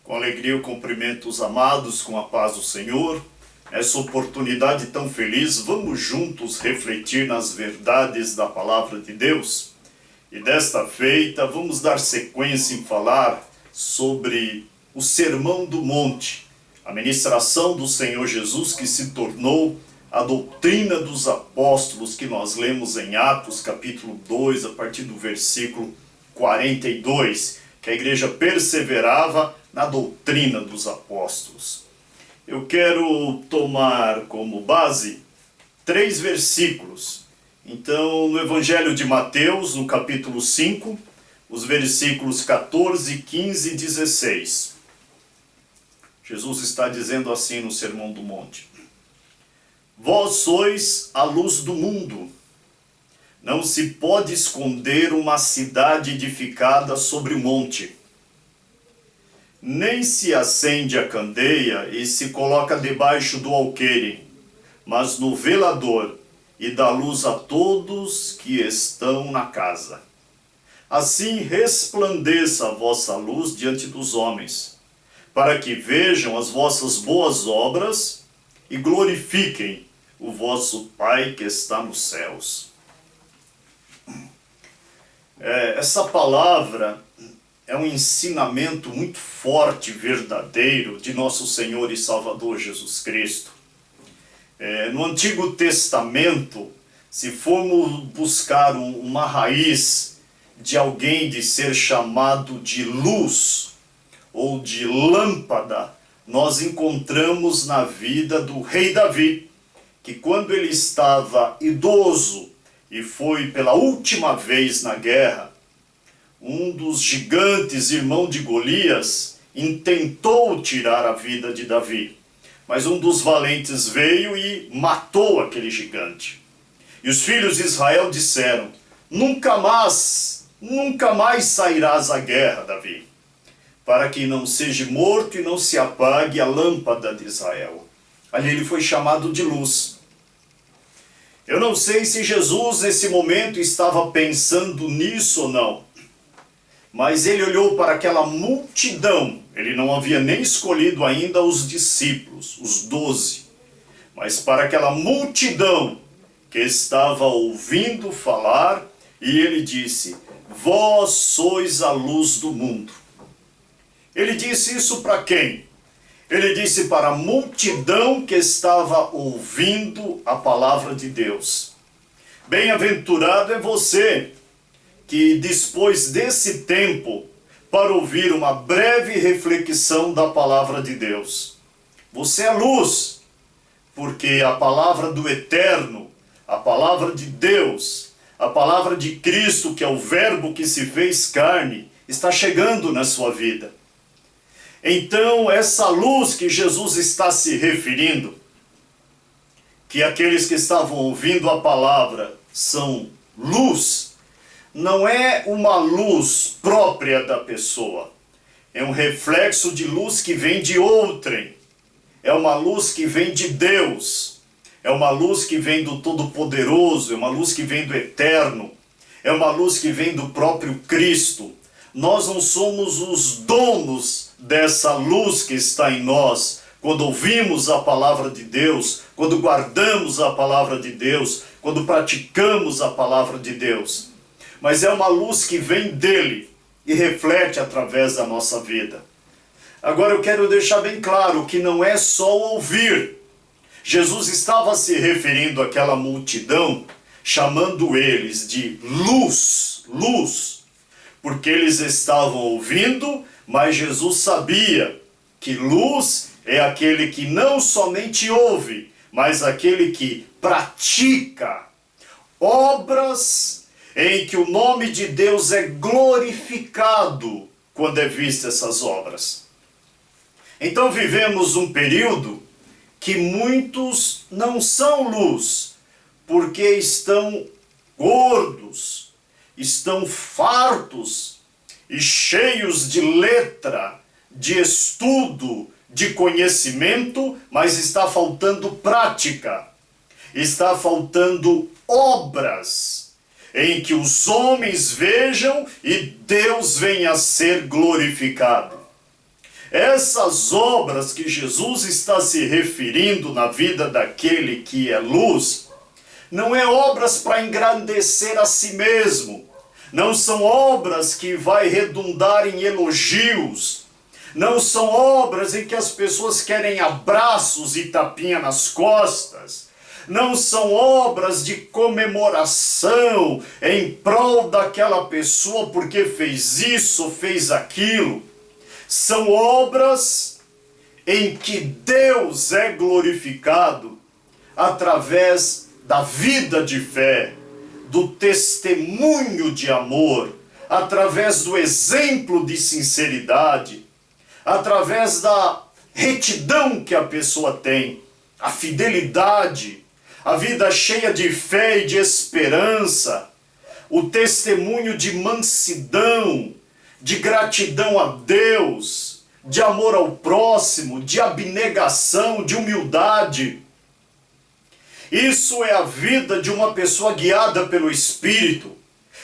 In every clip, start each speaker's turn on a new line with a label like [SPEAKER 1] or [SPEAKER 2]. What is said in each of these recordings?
[SPEAKER 1] Com alegria eu cumprimento os amados com a paz do Senhor. Essa oportunidade tão feliz, vamos juntos refletir nas verdades da Palavra de Deus. E desta feita vamos dar sequência em falar sobre o Sermão do Monte, a ministração do Senhor Jesus que se tornou a doutrina dos apóstolos que nós lemos em Atos capítulo 2, a partir do versículo 42, que a igreja perseverava na doutrina dos apóstolos. Eu quero tomar como base 3 versículos. Então, no Evangelho de Mateus, no capítulo 5, os versículos 14, 15 e 16. Jesus está dizendo assim no Sermão do Monte: Vós sois a luz do mundo. Não se pode esconder uma cidade edificada sobre o monte. Nem se acende a candeia e se coloca debaixo do alqueire, mas no velador, e dá luz a todos que estão na casa. Assim resplandeça a vossa luz diante dos homens, para que vejam as vossas boas obras e glorifiquem o vosso Pai que está nos céus. Essa palavra é um ensinamento muito forte, verdadeiro, de nosso Senhor e Salvador Jesus Cristo. No Antigo Testamento, se formos buscar uma raiz de alguém de ser chamado de luz ou de lâmpada, nós encontramos na vida do rei Davi, que quando ele estava idoso e foi pela última vez na guerra, um dos gigantes, irmão de Golias, intentou tirar a vida de Davi. Mas um dos valentes veio e matou aquele gigante. E os filhos de Israel disseram: nunca mais sairás à guerra, Davi, para que não seja morto e não se apague a lâmpada de Israel. Ali ele foi chamado de luz. Eu não sei se Jesus nesse momento estava pensando nisso ou não, mas ele olhou para aquela multidão. Ele não havia nem escolhido ainda os discípulos, os 12, mas para aquela multidão que estava ouvindo falar, e ele disse: vós sois a luz do mundo. Ele disse isso para quem? Ele disse para a multidão que estava ouvindo a palavra de Deus. Bem-aventurado é você que dispôs desse tempo para ouvir uma breve reflexão da palavra de Deus. Você é luz, porque a palavra do Eterno, a palavra de Deus, a palavra de Cristo, que é o verbo que se fez carne, está chegando na sua vida. Então, essa luz que Jesus está se referindo, que aqueles que estavam ouvindo a palavra são luz, não é uma luz própria da pessoa. É um reflexo de luz que vem de outrem. É uma luz que vem de Deus. É uma luz que vem do Todo-Poderoso. É uma luz que vem do Eterno. É uma luz que vem do próprio Cristo. Nós não somos os donos dessa luz que está em nós. Quando ouvimos a palavra de Deus, quando guardamos a palavra de Deus, quando praticamos a palavra de Deus. Mas é uma luz que vem dele e reflete através da nossa vida. Agora eu quero deixar bem claro que não é só ouvir. Jesus estava se referindo àquela multidão, chamando eles de luz, porque eles estavam ouvindo, mas Jesus sabia que luz é aquele que não somente ouve, mas aquele que pratica obras em que o nome de Deus é glorificado quando é vista essas obras. Então vivemos um período que muitos não são luz, porque estão gordos, estão fartos e cheios de letra, de estudo, de conhecimento, mas está faltando prática, está faltando obras, em que os homens vejam e Deus venha a ser glorificado. Essas obras que Jesus está se referindo na vida daquele que é luz, não é obras para engrandecer a si mesmo, não são obras que vai redundar em elogios, não são obras em que as pessoas querem abraços e tapinha nas costas, não são obras de comemoração em prol daquela pessoa porque fez isso, fez aquilo. São obras em que Deus é glorificado através da vida de fé, do testemunho de amor, através do exemplo de sinceridade, através da retidão que a pessoa tem, a fidelidade, a vida cheia de fé e de esperança, o testemunho de mansidão, de gratidão a Deus, de amor ao próximo, de abnegação, de humildade. Isso é a vida de uma pessoa guiada pelo Espírito,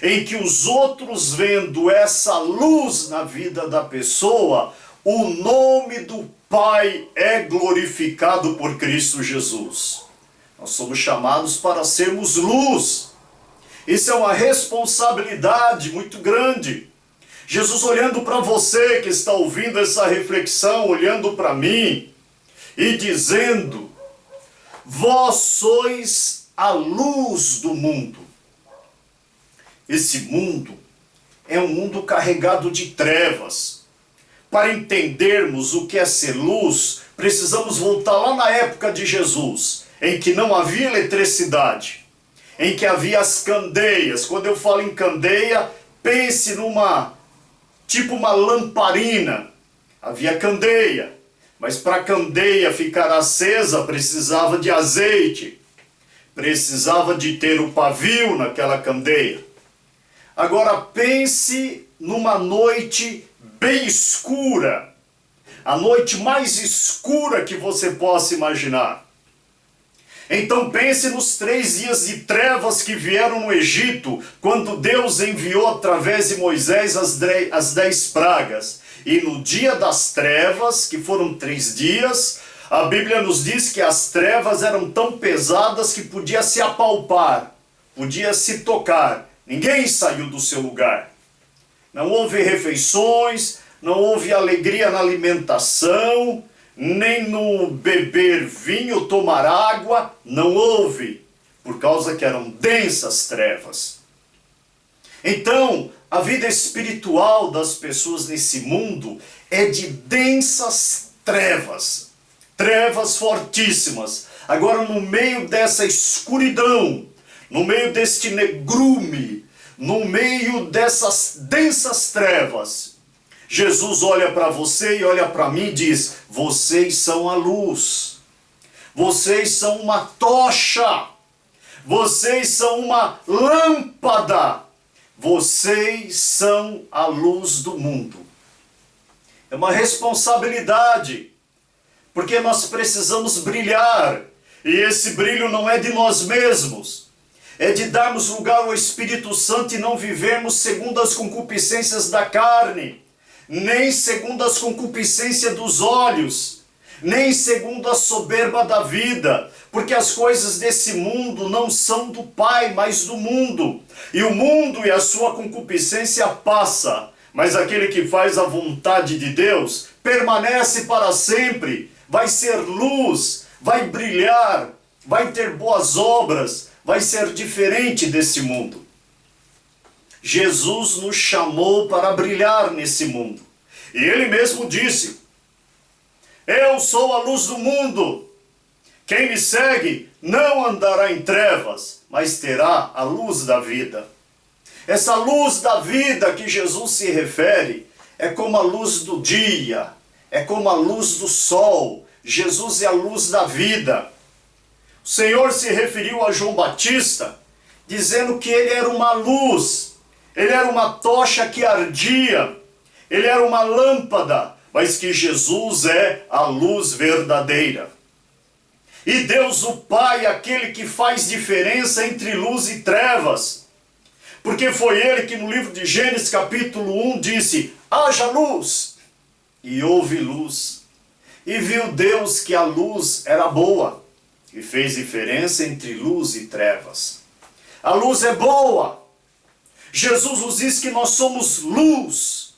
[SPEAKER 1] em que os outros, vendo essa luz na vida da pessoa, o nome do Pai é glorificado por Cristo Jesus. Nós somos chamados para sermos luz. Isso é uma responsabilidade muito grande. Jesus olhando para você que está ouvindo essa reflexão, olhando para mim e dizendo: vós sois a luz do mundo. Esse mundo é um mundo carregado de trevas. Para entendermos o que é ser luz, precisamos voltar lá na época de Jesus, em que não havia eletricidade, em que havia as candeias. Quando eu falo em candeia, pense tipo uma lamparina. Havia candeia, mas para a candeia ficar acesa precisava de azeite, precisava de ter o pavio naquela candeia. Agora pense numa noite bem escura, a noite mais escura que você possa imaginar. Então pense nos 3 dias de trevas que vieram no Egito, quando Deus enviou através de Moisés as 10 pragas. E no dia das trevas, que foram 3 dias, a Bíblia nos diz que as trevas eram tão pesadas que podia se apalpar, podia se tocar. Ninguém saiu do seu lugar. Não houve refeições, não houve alegria na alimentação, nem no beber vinho, tomar água, não houve, por causa que eram densas trevas. Então, a vida espiritual das pessoas nesse mundo é de densas trevas, trevas fortíssimas. Agora, no meio dessa escuridão, no meio deste negrume, no meio dessas densas trevas, Jesus olha para você e olha para mim e diz: vocês são a luz, vocês são uma tocha, vocês são uma lâmpada, vocês são a luz do mundo. É uma responsabilidade, porque nós precisamos brilhar, e esse brilho não é de nós mesmos, é de darmos lugar ao Espírito Santo e não vivermos segundo as concupiscências da carne, nem segundo as concupiscências dos olhos, nem segundo a soberba da vida, porque as coisas desse mundo não são do Pai, mas do mundo. E o mundo e a sua concupiscência passa, mas aquele que faz a vontade de Deus permanece para sempre, vai ser luz, vai brilhar, vai ter boas obras, vai ser diferente desse mundo. Jesus nos chamou para brilhar nesse mundo. E Ele mesmo disse: eu sou a luz do mundo. Quem me segue não andará em trevas, mas terá a luz da vida. Essa luz da vida que Jesus se refere é como a luz do dia, é como a luz do sol. Jesus é a luz da vida. O Senhor se referiu a João Batista, dizendo que ele era uma luz. Ele era uma tocha que ardia, ele era uma lâmpada, mas que Jesus é a luz verdadeira. E Deus o Pai, aquele que faz diferença entre luz e trevas, porque foi Ele que no livro de Gênesis capítulo 1 disse: haja luz, e houve luz. E viu Deus que a luz era boa, e fez diferença entre luz e trevas. A luz é boa. Jesus nos diz que nós somos luz.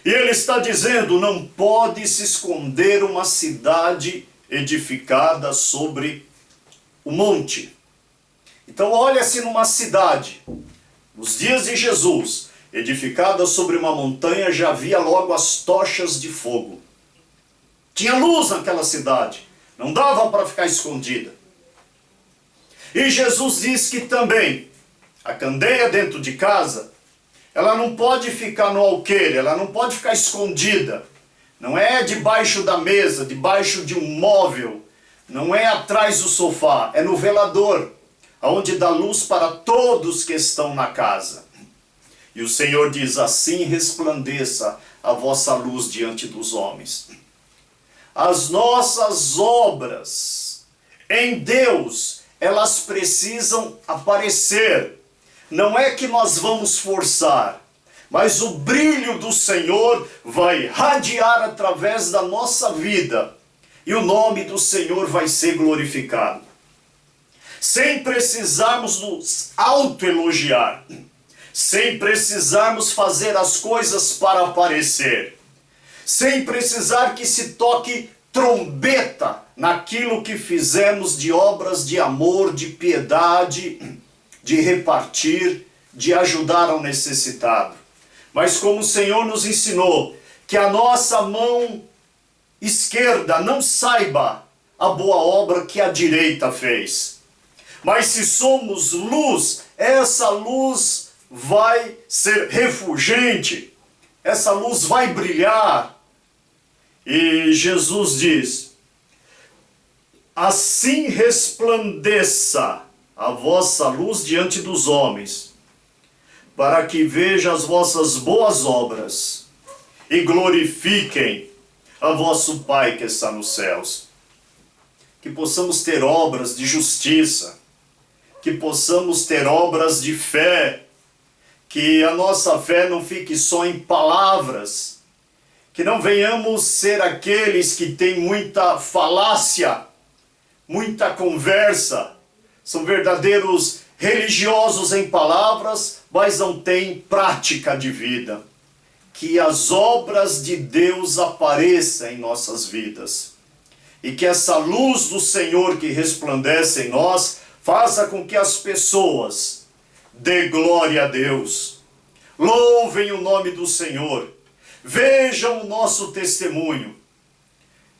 [SPEAKER 1] E ele está dizendo, não pode se esconder uma cidade edificada sobre o monte. Então olha-se numa cidade, nos dias de Jesus, edificada sobre uma montanha, já havia logo as tochas de fogo. Tinha luz naquela cidade, não dava para ficar escondida. E Jesus diz que também a candeia dentro de casa, ela não pode ficar no alqueire, ela não pode ficar escondida. Não é debaixo da mesa, debaixo de um móvel, não é atrás do sofá, é no velador, onde dá luz para todos que estão na casa. E o Senhor diz, assim resplandeça a vossa luz diante dos homens. As nossas obras em Deus, elas precisam aparecer. Não é que nós vamos forçar, mas o brilho do Senhor vai radiar através da nossa vida. E o nome do Senhor vai ser glorificado. Sem precisarmos nos autoelogiar. Sem precisarmos fazer as coisas para aparecer. Sem precisar que se toque trombeta naquilo que fizemos de obras de amor, de piedade, de repartir, de ajudar ao necessitado. Mas como o Senhor nos ensinou, que a nossa mão esquerda não saiba a boa obra que a direita fez. Mas se somos luz, essa luz vai ser refulgente, essa luz vai brilhar. E Jesus diz, assim resplandeça a vossa luz diante dos homens, para que vejam as vossas boas obras e glorifiquem a vosso Pai que está nos céus. Que possamos ter obras de justiça, que possamos ter obras de fé, que a nossa fé não fique só em palavras, que não venhamos ser aqueles que têm muita falácia, muita conversa, são verdadeiros religiosos em palavras, mas não têm prática de vida. Que as obras de Deus apareçam em nossas vidas. E que essa luz do Senhor que resplandece em nós, faça com que as pessoas dê glória a Deus. Louvem o nome do Senhor. Vejam o nosso testemunho.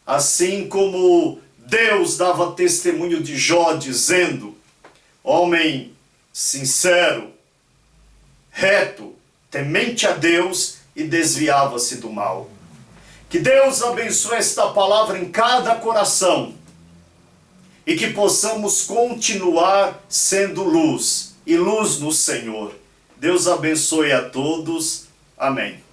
[SPEAKER 1] Assim como Deus dava testemunho de Jó, dizendo, homem sincero, reto, temente a Deus e desviava-se do mal. Que Deus abençoe esta palavra em cada coração e que possamos continuar sendo luz e luz no Senhor. Deus abençoe a todos. Amém.